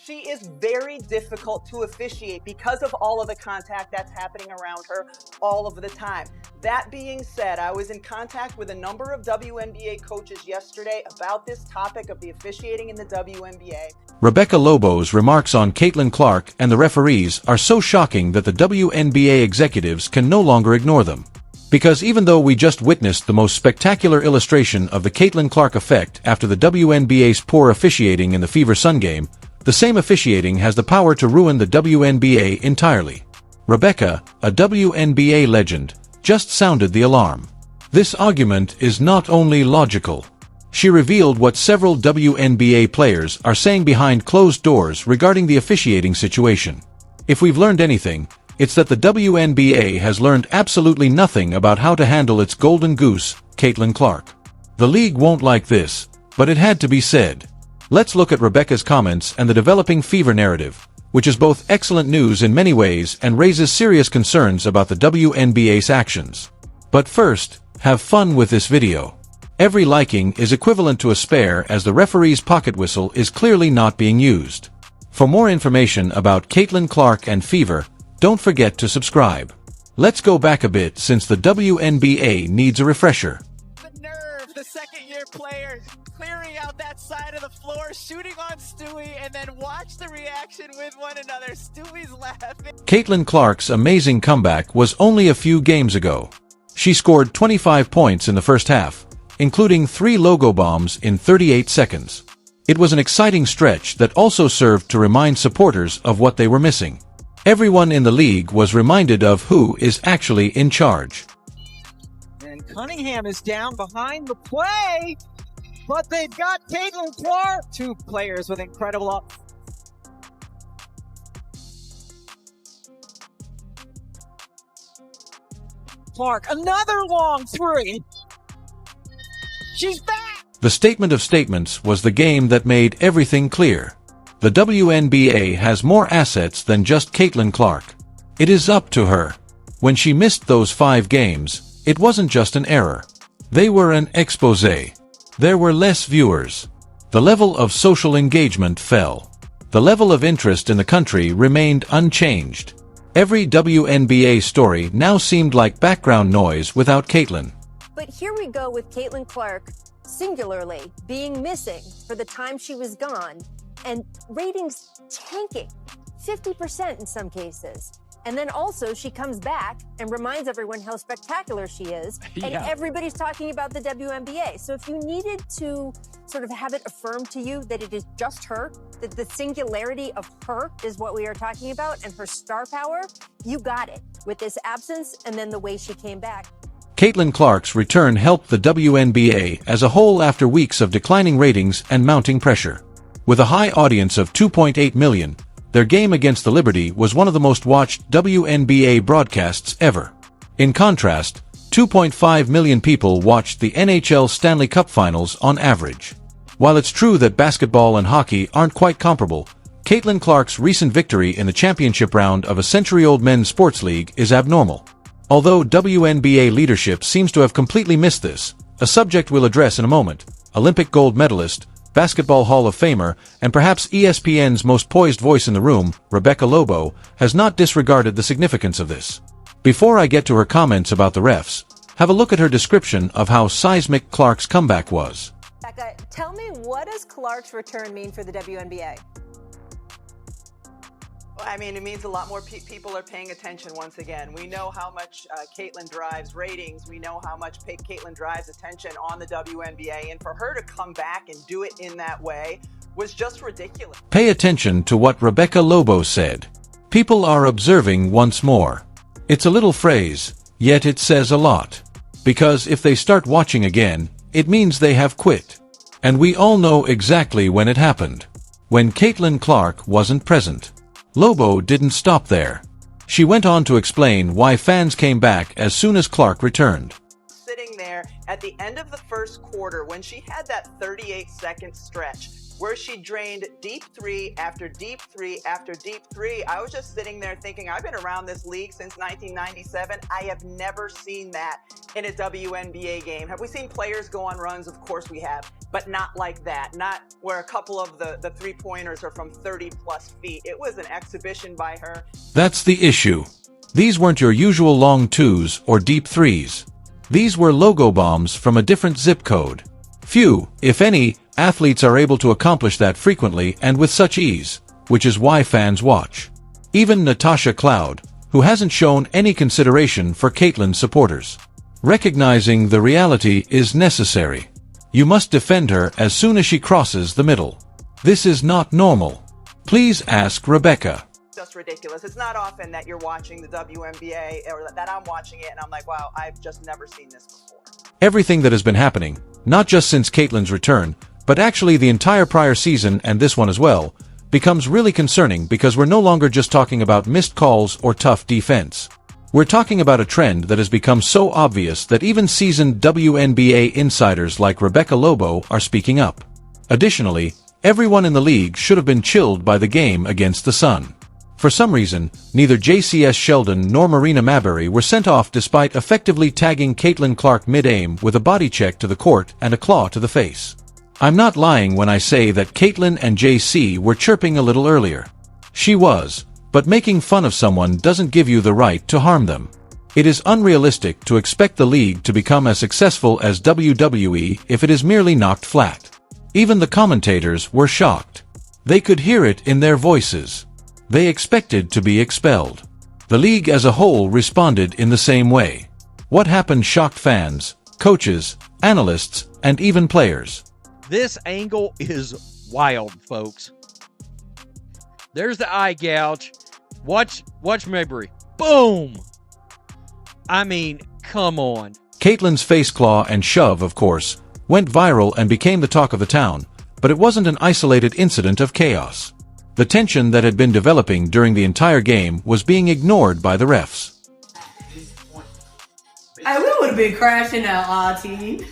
She is very difficult to officiate because of all of the contact that's happening around her all of the time. That being said, I was in contact with a number of WNBA coaches yesterday about this topic of the officiating in the WNBA. Rebecca Lobo's remarks on Caitlin Clark and the referees are so shocking that the WNBA executives can no longer ignore them. Because even though we just witnessed the most spectacular illustration of the Caitlin Clark effect after the WNBA's poor officiating in the Fever Sun game, the same officiating has the power to ruin the WNBA entirely. Rebecca, a WNBA legend, just sounded the alarm. This argument is not only logical. She revealed what several WNBA players are saying behind closed doors regarding the officiating situation. If we've learned anything, it's that the WNBA has learned absolutely nothing about how to handle its golden goose, Caitlin Clark. The league won't like this, but it had to be said. Let's look at Rebecca's comments and the developing Fever narrative, which is both excellent news in many ways and raises serious concerns about the WNBA's actions. But first, have fun with this video. Every liking is equivalent to a spare, as the referee's pocket whistle is clearly not being used. For more information about Caitlin Clark and Fever, don't forget to subscribe. Let's go back a bit since the WNBA needs a refresher. The nerve, the second-year player clearing out that side of the floor, shooting on Stewie, and then watch the reaction with one another. Stewie's laughing. Caitlin Clark's amazing comeback was only a few games ago. She scored 25 points in the first half, including 3 logo bombs in 38 seconds. It was an exciting stretch that also served to remind supporters of what they were missing. Everyone in the league was reminded of who is actually in charge. And Cunningham is down behind the play, but they've got Caitlin Clark. 2 players with incredible up. Clark, another long 3. She's back! The statement of statements was the game that made everything clear. The WNBA has more assets than just Caitlin Clark. It is up to her. When she missed those 5 games, it wasn't just an error. They were an exposé. There were less viewers. The level of social engagement fell. The level of interest in the country remained unchanged. Every WNBA story now seemed like background noise without Caitlin. But here we go with Caitlin Clark, singularly, being missing for the time she was gone, and ratings tanking, 50% in some cases. And then also she comes back and reminds everyone how spectacular she is, and everybody's talking about the WNBA. So if you needed to sort of have it affirmed to you that it is just her, that the singularity of her is what we are talking about, and her star power, you got it with this absence and then the way she came back. Caitlin Clark's return helped the WNBA as a whole after weeks of declining ratings and mounting pressure. With a high audience of 2.8 million, their game against the Liberty was one of the most watched WNBA broadcasts ever. In contrast, 2.5 million people watched the NHL Stanley Cup Finals on average. While it's true that basketball and hockey aren't quite comparable, Caitlin Clark's recent victory in the championship round of a century-old men's sports league is abnormal. Although WNBA leadership seems to have completely missed this, a subject we'll address in a moment, Olympic gold medalist, Basketball Hall of Famer, and perhaps ESPN's most poised voice in the room, Rebecca Lobo, has not disregarded the significance of this. Before I get to her comments about the refs, have a look at her description of how seismic Clark's comeback was. Becca, tell me, what does Clark's return mean for the WNBA? I mean, it means a lot more people are paying attention once again. We know how much Caitlin drives ratings. We know how much Caitlin drives attention on the WNBA. And for her to come back and do it in that way was just ridiculous. Pay attention to what Rebecca Lobo said. People are observing once more. It's a little phrase, yet it says a lot. Because if they start watching again, it means they have quit. And we all know exactly when it happened. When Caitlin Clark wasn't present. Lobo didn't stop there. She went on to explain why fans came back as soon as Clark returned. Sitting there at the end of the first quarter when she had that 38-second stretch, where she drained deep three after deep three after deep three. I was just sitting there thinking, I've been around this league since 1997. I have never seen that in a WNBA game. Have we seen players go on runs? Of course we have, but not like that. Not where a couple of the three-pointers are from 30 plus feet. It was an exhibition by her. That's the issue. These weren't your usual long twos or deep threes. These were logo bombs from a different zip code. Few, if any, athletes are able to accomplish that frequently and with such ease, which is why fans watch. Even Natasha Cloud, who hasn't shown any consideration for Caitlyn's supporters. Recognizing the reality is necessary. You must defend her as soon as she crosses the middle. This is not normal. Please ask Rebecca. Just ridiculous. It's not often that you're watching the WNBA or that I'm watching it and I'm like, wow, I've just never seen this before. Everything that has been happening, not just since Caitlyn's return, but actually the entire prior season and this one as well, becomes really concerning because we're no longer just talking about missed calls or tough defense. We're talking about a trend that has become so obvious that even seasoned WNBA insiders like Rebecca Lobo are speaking up. Additionally, everyone in the league should have been chilled by the game against the Sun. For some reason, neither JCS Sheldon nor Marina Maberry were sent off despite effectively tagging Caitlin Clark mid-aim with a body check to the court and a claw to the face. I'm not lying when I say that Caitlin and JC were chirping a little earlier. She was, but making fun of someone doesn't give you the right to harm them. It is unrealistic to expect the league to become as successful as WWE if it is merely knocked flat. Even the commentators were shocked. They could hear it in their voices. They expected to be expelled. The league as a whole responded in the same way. What happened shocked fans, coaches, analysts, and even players. This angle is wild, folks. There's the eye gouge. Watch Maberry. Boom! I mean, come on. Caitlyn's face claw and shove, of course, went viral and became the talk of the town, but it wasn't an isolated incident of chaos. The tension that had been developing during the entire game was being ignored by the refs. Hey, we would have been crashing that RT.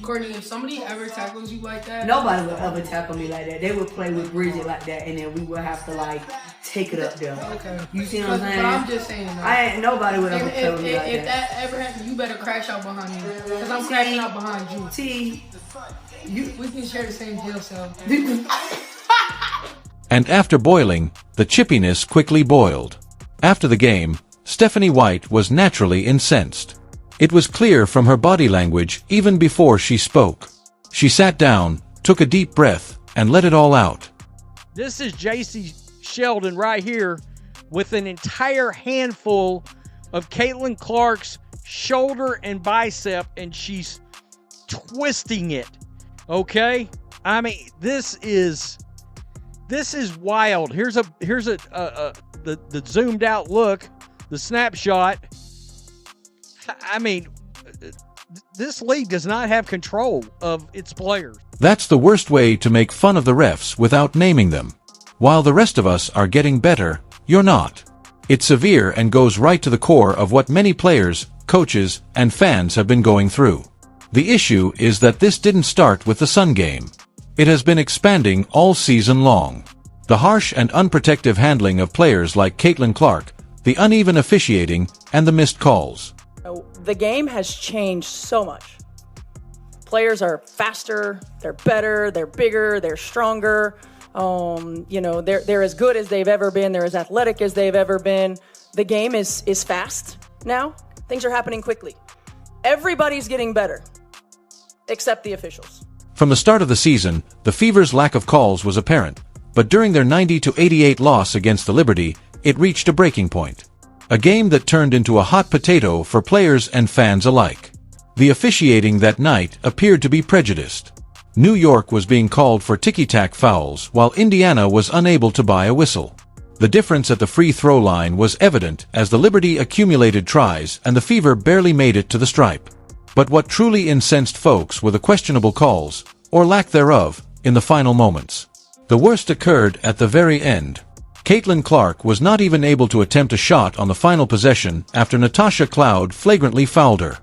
Courtney, if somebody ever tackles you like that, Nobody would ever tackle me like that. They would play with Bridget like that, and then we would have to like take it up there. Okay. You see what I'm saying? But I'm just saying. Nobody would ever tell me like that. If that ever happens, you better crash out behind me, because I'm crashing out behind you. We can share the same jail cell. And after boiling, the chippiness quickly boiled. After the game, Stephanie White was naturally incensed. It was clear from her body language even before she spoke. She sat down, took a deep breath, and let it all out. This is JC Sheldon right here with an entire handful of Caitlin Clark's shoulder and bicep, and she's twisting it. Okay? I mean, this is wild. Here's the zoomed out look, the snapshot. I mean, this league does not have control of its players. That's the worst way to make fun of the refs without naming them. While the rest of us are getting better, you're not. It's severe and goes right to the core of what many players, coaches, and fans have been going through. The issue is that this didn't start with the Sun game. It has been expanding all season long. The harsh and unprotective handling of players like Caitlin Clark, the uneven officiating, and the missed calls. The game has changed so much. Players are faster, they're better, they're bigger, they're stronger. They're as good as they've ever been. They're as athletic as they've ever been. The game is fast now. Things are happening quickly. Everybody's getting better, except the officials. From the start of the season, the Fever's lack of calls was apparent, but during their 90-88 loss against the Liberty, it reached a breaking point. A game that turned into a hot potato for players and fans alike. The officiating that night appeared to be prejudiced. New York was being called for ticky-tack fouls while Indiana was unable to buy a whistle. The difference at the free throw line was evident as the Liberty accumulated tries and the Fever barely made it to the stripe. But what truly incensed folks were the questionable calls, or lack thereof, in the final moments. The worst occurred at the very end. Caitlin Clark was not even able to attempt a shot on the final possession after Natasha Cloud flagrantly fouled her.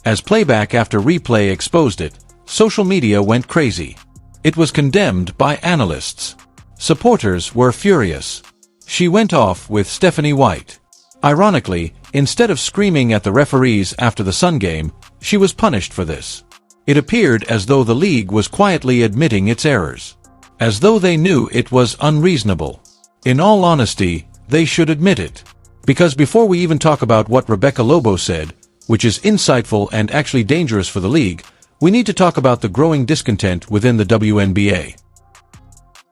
As playback after replay exposed it, Social media went crazy. It was condemned by analysts. Supporters were furious. She went off with Stephanie White. Ironically, instead of screaming at the referees after the Sun game, she was punished for this. It appeared as though the league was quietly admitting its errors. As though they knew it was unreasonable. In all honesty, they should admit it. Because before we even talk about what Rebecca Lobo said, which is insightful and actually dangerous for the league, we need to talk about the growing discontent within the WNBA.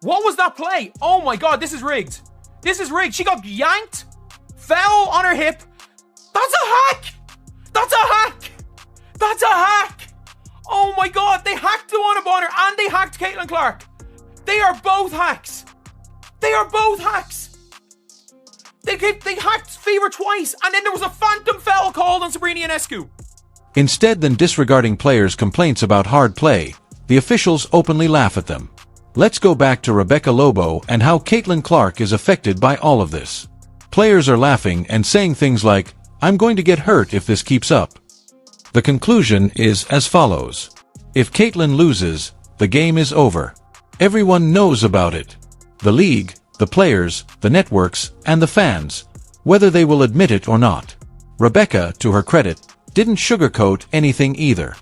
What was that play? Oh my god, this is rigged. This is rigged. She got yanked. Foul on her hip. That's a hack. That's a hack. That's a hack. Oh my god, they hacked the one Bonner and they hacked Caitlin Clark. They are both hacks. They are both hacks. They hacked Fever twice, and then there was a phantom foul called on Sabrina Ionescu. Instead than disregarding players' complaints about hard play, the officials openly laugh at them. Let's go back to Rebecca Lobo and how Caitlin Clark is affected by all of this. Players are laughing and saying things like, "I'm going to get hurt if this keeps up." The conclusion is as follows. If Caitlin loses, the game is over. Everyone knows about it. The league, the players, the networks, and the fans, whether they will admit it or not. Rebecca, to her credit, didn't sugarcoat anything either.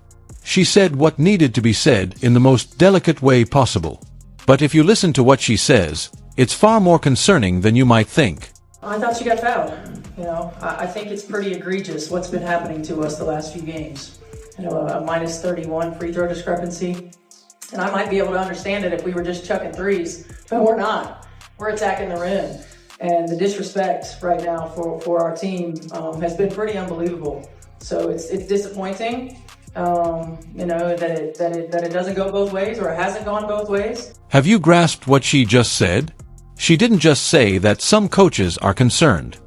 She said what needed to be said in the most delicate way possible. But if you listen to what she says, it's far more concerning than you might think. I thought she got fouled. I think it's pretty egregious what's been happening to us the last few games. A minus 31 free throw discrepancy. And I might be able to understand it if we were just chucking threes, but we're not. We're attacking the rim. And the disrespect right now for our team has been pretty unbelievable. So it's disappointing, that it doesn't go both ways, or it hasn't gone both ways. Have you grasped what she just said? She didn't just say that some coaches are concerned.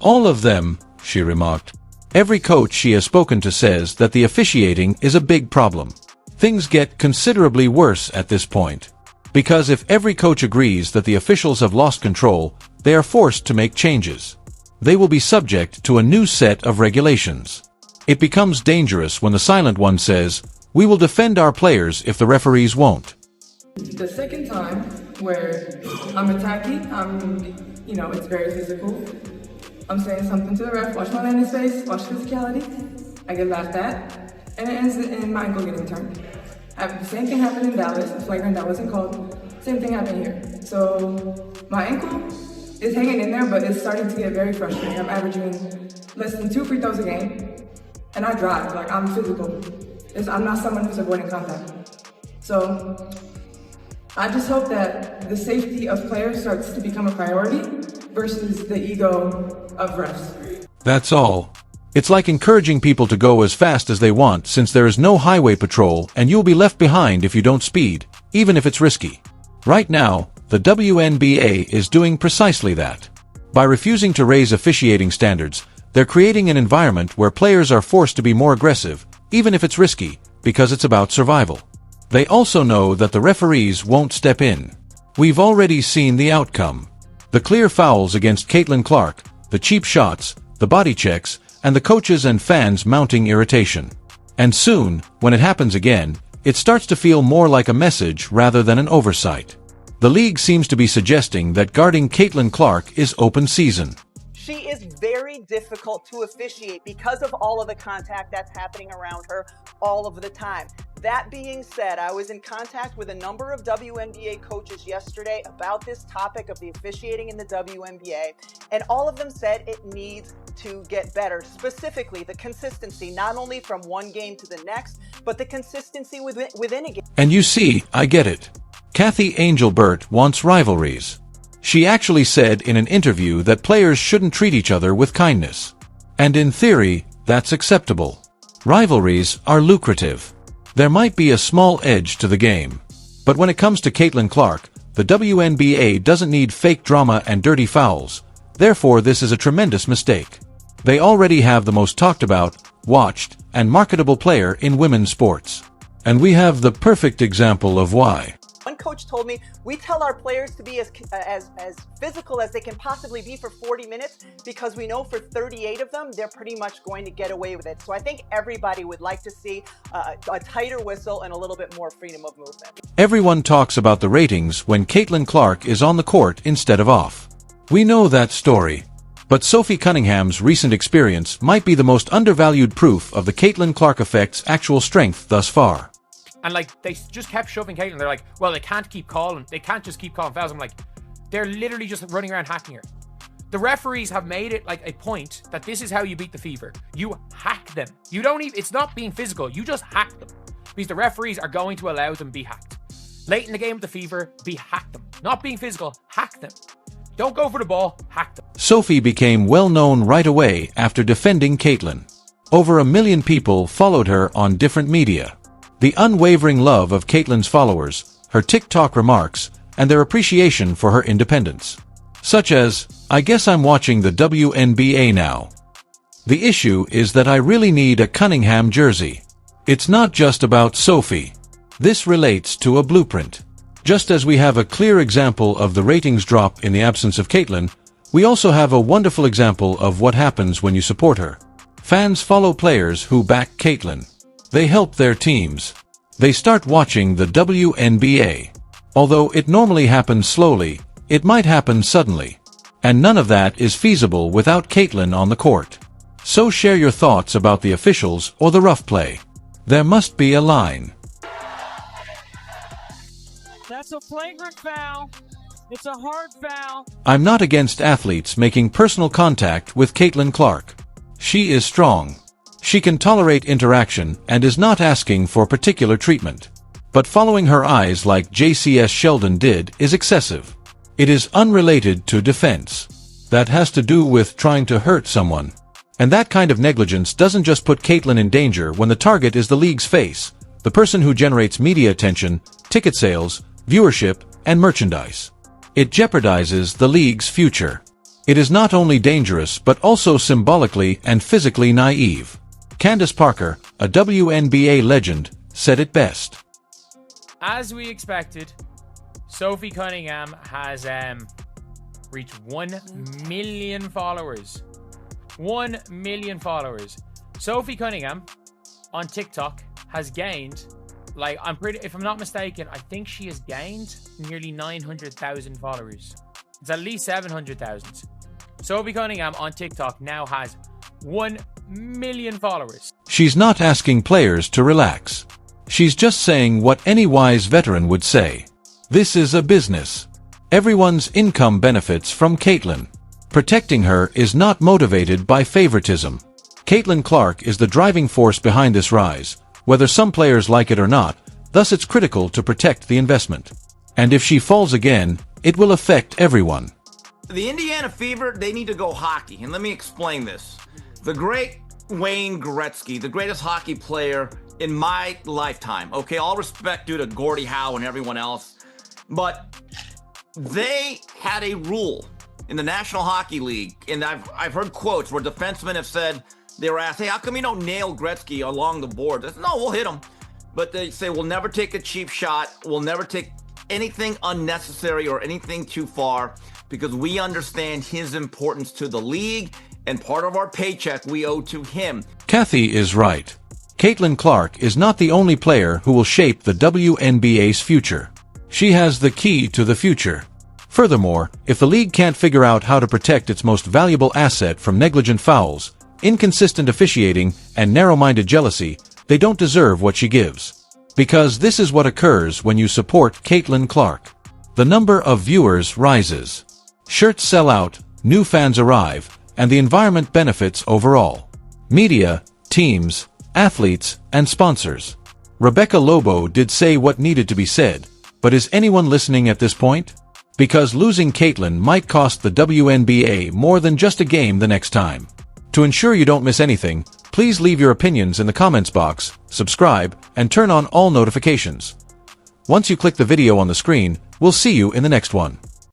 All of them, she remarked. Every coach she has spoken to says that the officiating is a big problem. Things get considerably worse at this point. Because if every coach agrees that the officials have lost control, they are forced to make changes. They will be subject to a new set of regulations. It becomes dangerous when the silent one says, "We will defend our players if the referees won't." The second time where I'm attacking, it's very physical. I'm saying something to the ref, watch my man in his face, watch physicality. I get laughed at, and it ends in my ankle getting turned. The same thing happened in Dallas, a flagrant that wasn't called. Same thing happened here. So my ankle is hanging in there, but it's starting to get very frustrating. I'm averaging less than 2 free throws a game, and I drive, I'm physical. I'm not someone who's avoiding contact. So I just hope that the safety of players starts to become a priority versus the ego of refs. That's all. It's like encouraging people to go as fast as they want since there is no highway patrol and you'll be left behind if you don't speed, even if it's risky. Right now, the WNBA is doing precisely that. By refusing to raise officiating standards, they're creating an environment where players are forced to be more aggressive, even if it's risky, because it's about survival. They also know that the referees won't step in. We've already seen the outcome. The clear fouls against Caitlin Clark, the cheap shots, the body checks, and the coaches and fans mounting irritation. And soon, when it happens again, it starts to feel more like a message rather than an oversight. The league seems to be suggesting that guarding Caitlin Clark is open season. She is very difficult to officiate because of all of the contact that's happening around her all of the time. That being said, I was in contact with a number of WNBA coaches yesterday about this topic of the officiating in the WNBA, and all of them said it needs to get better. Specifically, the consistency, not only from one game to the next, but the consistency within a game. And you see, I get it. Kathy Angel-Burt wants rivalries. She actually said in an interview that players shouldn't treat each other with kindness. And in theory, that's acceptable. Rivalries are lucrative. There might be a small edge to the game. But when it comes to Caitlin Clark, the WNBA doesn't need fake drama and dirty fouls. Therefore, this is a tremendous mistake. They already have the most talked about, watched, and marketable player in women's sports. And we have the perfect example of why. One coach told me, we tell our players to be as physical as they can possibly be for 40 minutes because we know for 38 of them, they're pretty much going to get away with it. So I think everybody would like to see a tighter whistle and a little bit more freedom of movement. Everyone talks about the ratings when Caitlin Clark is on the court instead of off. We know that story. But Sophie Cunningham's recent experience might be the most undervalued proof of the Caitlin Clark effect's actual strength thus far. And like, they just kept shoving Caitlin. They're like, well, they can't just keep calling fouls. I'm like, they're literally just running around hacking her. The referees have made it like a point that this is how you beat the fever. You hack them. You don't even, it's not being physical. You just hack them. Because the referees are going to allow them to be hacked. Late in the game with the fever, hack them. Not being physical, hack them. Don't go for the ball, hack them. Sophie became well known right away after defending Caitlin. Over 1 million people followed her on different media. The unwavering love of Caitlin's followers, her TikTok remarks, and their appreciation for her independence. Such as, I guess I'm watching the WNBA now. The issue is that I really need a Cunningham jersey. It's not just about Sophie. This relates to a blueprint. Just as we have a clear example of the ratings drop in the absence of Caitlin, we also have a wonderful example of what happens when you support her. Fans follow players who back Caitlin. They help their teams. They start watching the WNBA. Although it normally happens slowly, it might happen suddenly. And none of that is feasible without Caitlin on the court. So share your thoughts about the officials or the rough play. There must be a line. That's a flagrant foul. It's a hard foul. I'm not against athletes making personal contact with Caitlin Clark. She is strong. She can tolerate interaction and is not asking for particular treatment. But following her eyes like JCS Sheldon did is excessive. It is unrelated to defense. That has to do with trying to hurt someone. And that kind of negligence doesn't just put Caitlin in danger when the target is the league's face, the person who generates media attention, ticket sales, viewership, and merchandise. It jeopardizes the league's future. It is not only dangerous but also symbolically and physically naive. Candace Parker, a WNBA legend, said it best. As we expected, Sophie Cunningham has reached 1 million followers. 1 million followers. Sophie Cunningham on TikTok has gained, if I'm not mistaken, I think she has gained nearly 900,000 followers. It's at least 700,000. Sophie Cunningham on TikTok now has 1 million followers. She's not asking players to relax. She's just saying what any wise veteran would say. This is a business. Everyone's income benefits from Caitlin. Protecting her is not motivated by favoritism. Caitlin Clark is the driving force behind this rise, whether some players like it or not, thus it's critical to protect the investment. And if she falls again, it will affect everyone. The Indiana Fever, they need to go hockey, and let me explain this. The great Wayne Gretzky, the greatest hockey player in my lifetime, okay, all respect due to Gordie Howe and everyone else, but they had a rule in the National Hockey League, and I've heard quotes where defensemen have said, they were asked, hey, how come you don't nail Gretzky along the board? They said, no, we'll hit him. But they say, we'll never take a cheap shot. We'll never take anything unnecessary or anything too far because we understand his importance to the league and part of our paycheck we owe to him. Kathy is right. Caitlin Clark is not the only player who will shape the WNBA's future. She has the key to the future. Furthermore, if the league can't figure out how to protect its most valuable asset from negligent fouls, inconsistent officiating, and narrow-minded jealousy, they don't deserve what she gives. Because this is what occurs when you support Caitlin Clark. The number of viewers rises. Shirts sell out, new fans arrive, and the environment benefits overall. Media, teams, athletes, and sponsors. Rebecca Lobo did say what needed to be said, but is anyone listening at this point? Because losing Caitlin might cost the WNBA more than just a game the next time. To ensure you don't miss anything, please leave your opinions in the comments box, subscribe, and turn on all notifications. Once you click the video on the screen, we'll see you in the next one.